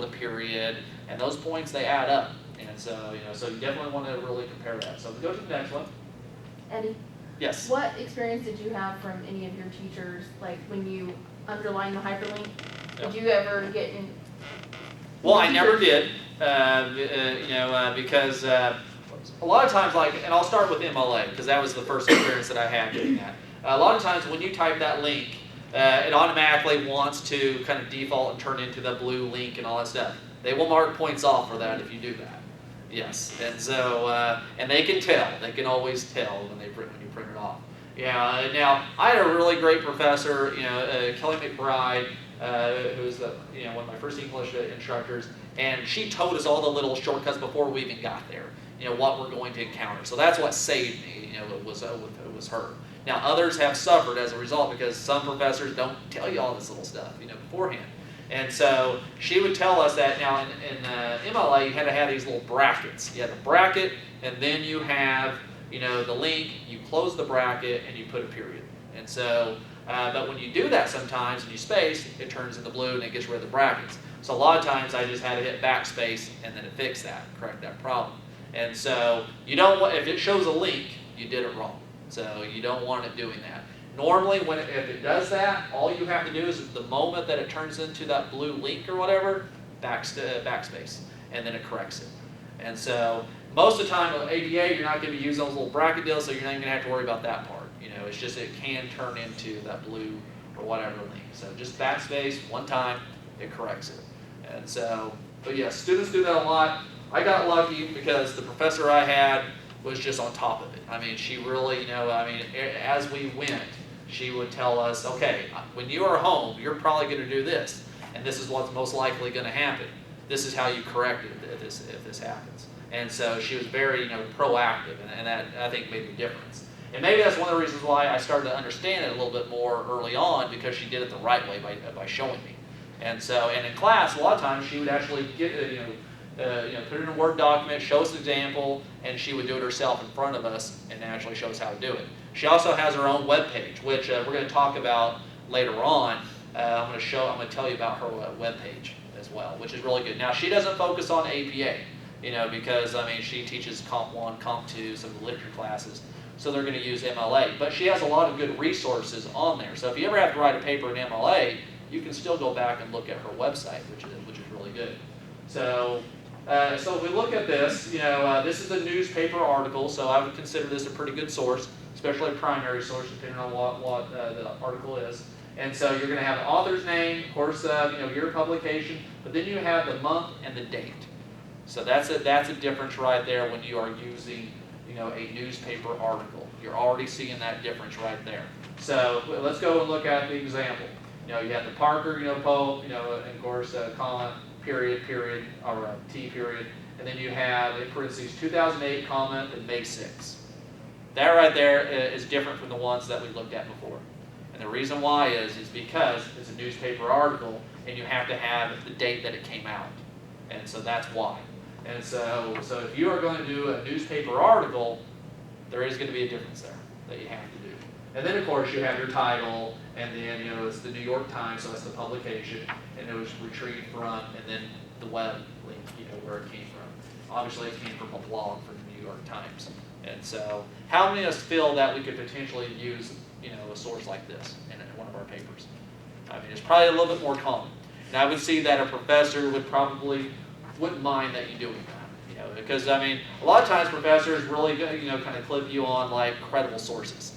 the period, and those points, they add up. And so, so you definitely want to really compare that. So go to the next one. Eddie? Yes? What experience did you have from any of your teachers, like when you underline the hyperlink? Did you ever get in? Well, I never did, because a lot of times, and I'll start with MLA, because that was the first experience that I had doing that. A lot of times when you type that link, it automatically wants to kind of default and turn into the blue link and all that stuff. They will mark points off for that if you do that. Yes, and so, and they can tell. They can always tell when you print it off. Yeah. Now, I had a really great professor, Kelly McBride, who's one of my first English instructors, and she told us all the little shortcuts before we even got there. What we're going to encounter. So that's what saved me. It was her. Now, others have suffered as a result because some professors don't tell you all this little stuff, beforehand. And so she would tell us that now in MLA, you had to have these little brackets. You had a bracket, and then you have, the link, you close the bracket, and you put a period. And so, but when you do that sometimes and you space, it turns into blue and it gets rid of the brackets. So a lot of times I just had to hit backspace and then it fixed that, correct that problem. And so you don't want, if it shows a link, you did it wrong. So you don't want it doing that. Normally, if it does that, all you have to do is the moment that it turns into that blue link or whatever, backspace, and then it corrects it. And so most of the time with ADA, you're not going to be using those little bracket deals, so you're not even going to have to worry about that part. It's just it can turn into that blue or whatever link. So just backspace one time, it corrects it. And so, but yeah, students do that a lot. I got lucky because the professor I had was just on top of it. I mean, she really, as we went, she would tell us, okay, when you are home, you're probably going to do this, and this is what's most likely going to happen. This is how you correct it if this happens. And so she was very, proactive, and that, I think, made the difference. And maybe that's one of the reasons why I started to understand it a little bit more early on, because she did it the right way by showing me. And so, and in class, a lot of times she would actually get, put it in a Word document, show us an example, and she would do it herself in front of us and actually show us how to do it. She also has her own webpage, which we're going to talk about later on. I'm going to tell you about her webpage as well, which is really good. Now, she doesn't focus on APA, because she teaches Comp 1, Comp 2, some of the literature classes, so they're going to use MLA. But she has a lot of good resources on there. So if you ever have to write a paper in MLA, you can still go back and look at her website, which is really good. So if we look at this, this is a newspaper article, so I would consider this a pretty good source, especially a primary source, depending on what the article is. And so you're going to have the author's name, of course, your publication, but then you have the month and the date. So that's a difference right there when you are using, a newspaper article. You're already seeing that difference right there. So let's go and look at the example. You have the Parker, Pope, and of course, comma, period, or T period, and then you have, in parentheses, 2008, comma, and May 6. That right there is different from the ones that we looked at before. And the reason why is because it's a newspaper article, and you have to have the date that it came out. And so that's why. And so if you are going to do a newspaper article, there is going to be a difference there that you have to do. And then, of course, you have your title, and then, it's the New York Times, so that's the publication, and it was retrieved from, and then the web link, where it came from. Obviously, it came from a blog from the New York Times. And so, how many of us feel that we could potentially use, a source like this in one of our papers? It's probably a little bit more common. And I would see that a professor wouldn't mind that you doing that, because, a lot of times professors really, kind of clip you on, credible sources.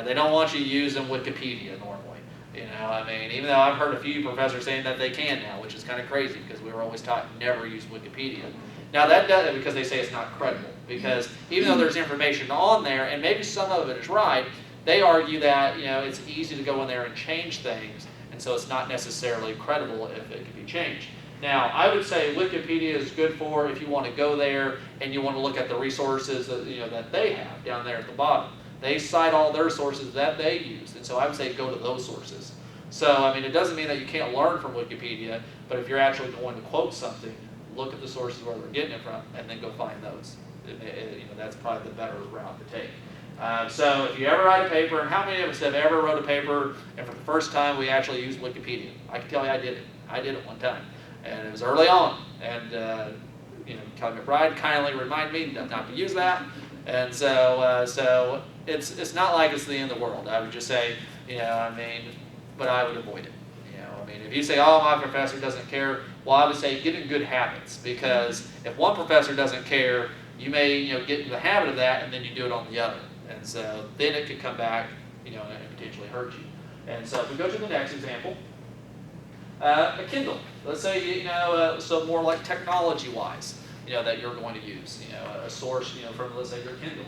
They don't want you using Wikipedia normally. Even though I've heard a few professors saying that they can now, which is kind of crazy because we were always taught never use Wikipedia. Now that does it because they say it's not credible. Because even though there's information on there, and maybe some of it is right, they argue that it's easy to go in there and change things, and so it's not necessarily credible if it can be changed. Now, I would say Wikipedia is good for if you want to go there and you want to look at the resources that they have down there at the bottom. They cite all their sources that they use, and so I would say go to those sources. So, it doesn't mean that you can't learn from Wikipedia, but if you're actually going to quote something, look at the sources where they're getting it from, and then go find those. That's probably the better route to take. So if you ever write a paper, and how many of us have ever wrote a paper, and for the first time we actually used Wikipedia? I can tell you I did it. I did it one time. And it was early on, and Kelly McBride kindly reminded me not to use that. And so it's not like it's the end of the world. I would just say, but I would avoid it. If you say, oh, my professor doesn't care, well, I would say get in good habits, because if one professor doesn't care, you may get into the habit of that, and then you do it on the other, and so then it could come back, and potentially hurt you. And so if we go to the next example, a Kindle. Let's say so more like technology-wise, that you're going to use, a source, from, let's say, your Kindle.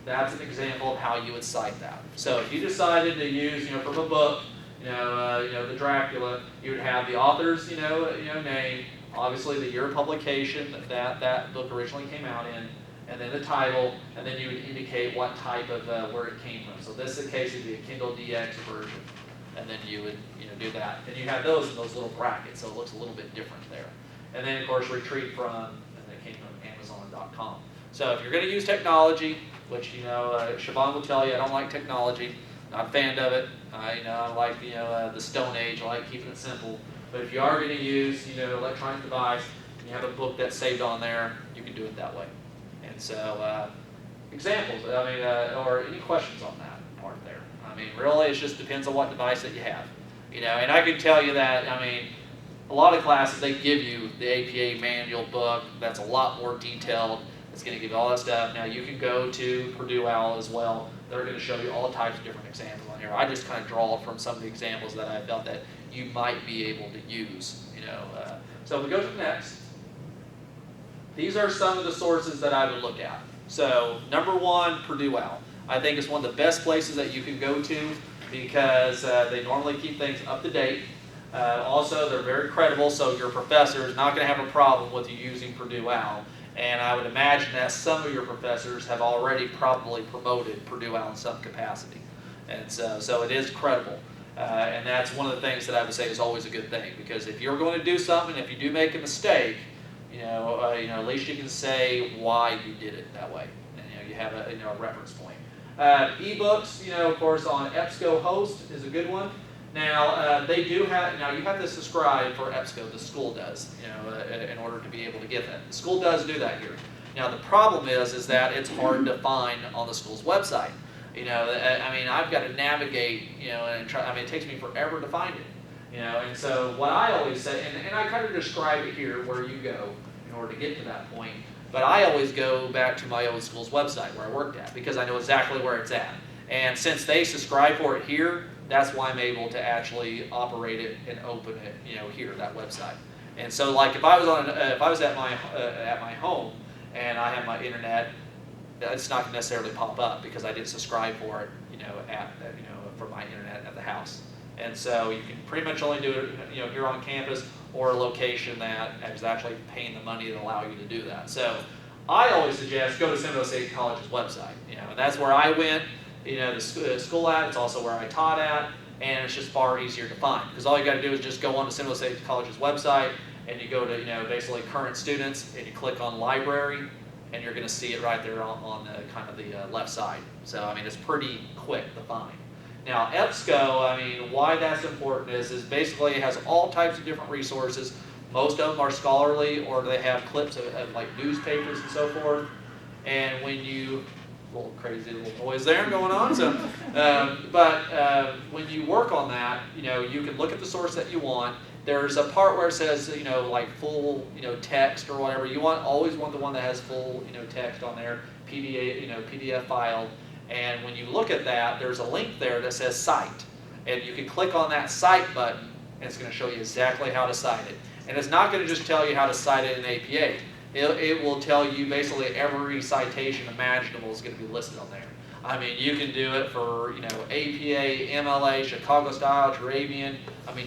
That's an example of how you would cite that. So if you decided to use, from a book, the Dracula, you would have the author's, name, obviously the year of publication that book originally came out in, and then the title, and then you would indicate what type of where it came from. So this is the case, it'd be a Kindle DX version, and then you would do that. And you have those in those little brackets, so it looks a little bit different there. And then of course retrieve from, and it came from Amazon.com. So if you're going to use technology, which Siobhan will tell you, I don't like technology. Not a fan of it. I like the Stone Age. I like keeping it simple. But if you are going to use electronic device and you have a book that's saved on there, you can do it that way. And so examples. Or any questions on that part there? Really, it just depends on what device that you have. And I can tell you that. A lot of classes they give you the APA manual book that's a lot more detailed. It's going to give you all that stuff. Now you can go to Purdue OWL as well. They're going to show you all types of different examples on here. I just kind of draw from some of the examples that I felt that you might be able to use. So if we go to the next, these are some of the sources that I would look at. So number one, Purdue OWL. I think it's one of the best places that you can go to, because they normally keep things up to date. Also, they're very credible, so your professor is not going to have a problem with you using Purdue OWL. And I would imagine that some of your professors have already probably promoted Purdue OWL in some capacity. And so it is credible. And that's one of the things that I would say is always a good thing, because if you're going to do something, if you do make a mistake, at least you can say why you did it that way. And you have a reference point. Ebooks, of course, on EBSCOhost is a good one. Now, they do have, you have to subscribe for EBSCO, the school does, in order to be able to get that. The school does do that here. Now, the problem is that it's hard to find on the school's website. I've got to navigate, and try, it takes me forever to find it. And so what I always say, and I kind of describe it here where you go in order to get to that point, but I always go back to my old school's website where I worked at, because I know exactly where it's at. And since they subscribe for it here, that's why I'm able to actually operate it and open it, here, that website. And so, like, if I was at my home and I have my internet, it's not going to necessarily pop up because I didn't subscribe for it, for my internet at the house. And so you can pretty much only do it, here on campus, or a location that is actually paying the money to allow you to do that. So I always suggest go to Seminole State College's website. And that's where I went. The school at, it's also where I taught at, and it's just far easier to find, because all you got to do is just go on to Seminole State College's website, and you go to basically current students, and you click on library, and you're going to see it right there on the kind of the left side. So it's pretty quick to find. Now EBSCO, why that's important is basically it has all types of different resources. Most of them are scholarly, or they have clips of like newspapers and so forth. And when you little crazy little noise there going on. So, when you work on that, you can look at the source that you want. There's a part where it says, like full, text or whatever. You always want the one that has full, text on there, PDF file. And when you look at that, there's a link there that says cite, and you can click on that cite button, and it's going to show you exactly how to cite it. And it's not going to just tell you how to cite it in APA. It will tell you basically every citation imaginable is going to be listed on there. You can do it for, APA, MLA, Chicago Style, Turabian.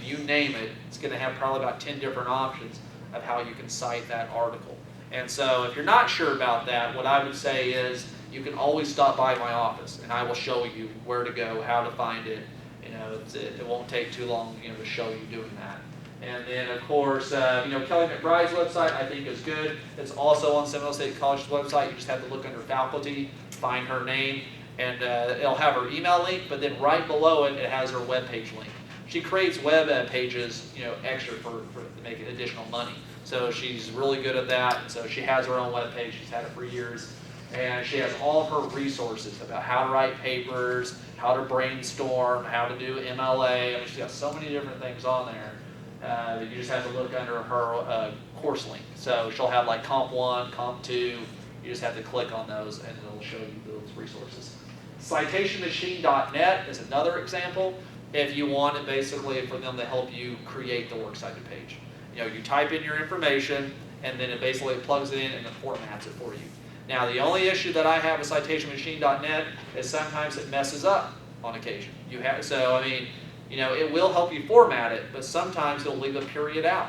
You name it. It's going to have probably about 10 different options of how you can cite that article. And so if you're not sure about that, what I would say is you can always stop by my office, and I will show you where to go, how to find it. It won't take too long, to show you doing that. And then, of course, Kelly McBride's website I think is good. It's also on Seminole State College's website. You just have to look under faculty, find her name, and it'll have her email link, but then right below it, it has her webpage link. she creates web pages, extra for to make additional money. So she's really good at that. And so she has her own web page. She's had it for years. And she has all her resources about how to write papers, how to brainstorm, how to do MLA. I mean, she's got so many different things on there that you just have to look under her course link. So she'll have like Comp 1, Comp 2. You just have to click on those and it'll show you those resources. CitationMachine.net is another example. If you want it basically for them to help you create the works cited page. You type in your information and then it basically plugs it in and it formats it for you. Now the only issue that I have with CitationMachine.net is sometimes it messes up on occasion. It will help you format it, but sometimes it'll leave a period out,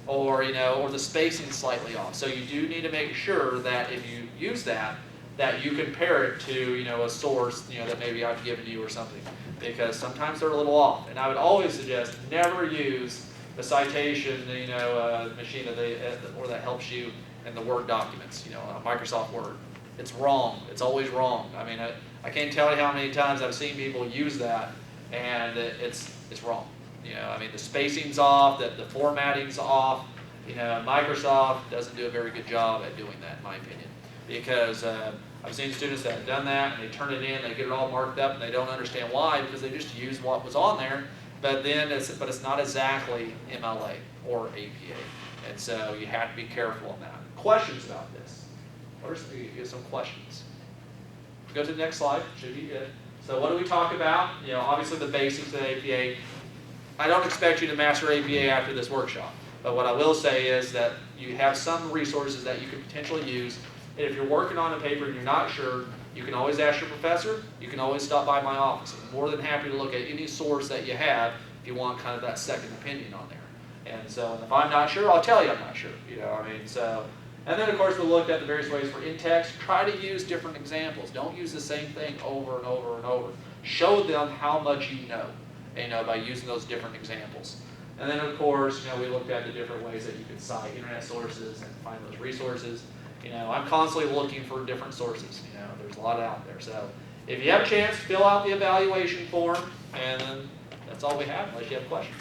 or the spacing slightly off. So you do need to make sure that if you use that you compare it to a source that maybe I've given you or something, because sometimes they're a little off. And I would always suggest never use the citation machine that helps you in the Word documents, Microsoft Word. It's wrong. It's always wrong. I mean, I can't tell you how many times I've seen people use that, and it's wrong. The spacing's off, the formatting's off. Microsoft doesn't do a very good job at doing that, in my opinion, because I've seen students that have done that and they turn it in, they get it all marked up, and they don't understand why, because they just use what was on there, but it's not exactly MLA or APA, and so you have to be careful on that. Questions about this? Get some questions. Go to the next slide. Should be good. So what do we talk about? Obviously the basics of APA. I don't expect you to master APA after this workshop, but what I will say is that you have some resources that you could potentially use. And if you're working on a paper and you're not sure, you can always ask your professor. You can always stop by my office. I'm more than happy to look at any source that you have if you want kind of that second opinion on there. And so if I'm not sure, I'll tell you I'm not sure. And then of course we looked at the various ways for in-text. Try to use different examples. Don't use the same thing over and over and over. Show them how much you know, by using those different examples. And then of course, we looked at the different ways that you could cite internet sources and find those resources. I'm constantly looking for different sources. There's a lot out there. So if you have a chance, fill out the evaluation form, and then that's all we have unless you have questions.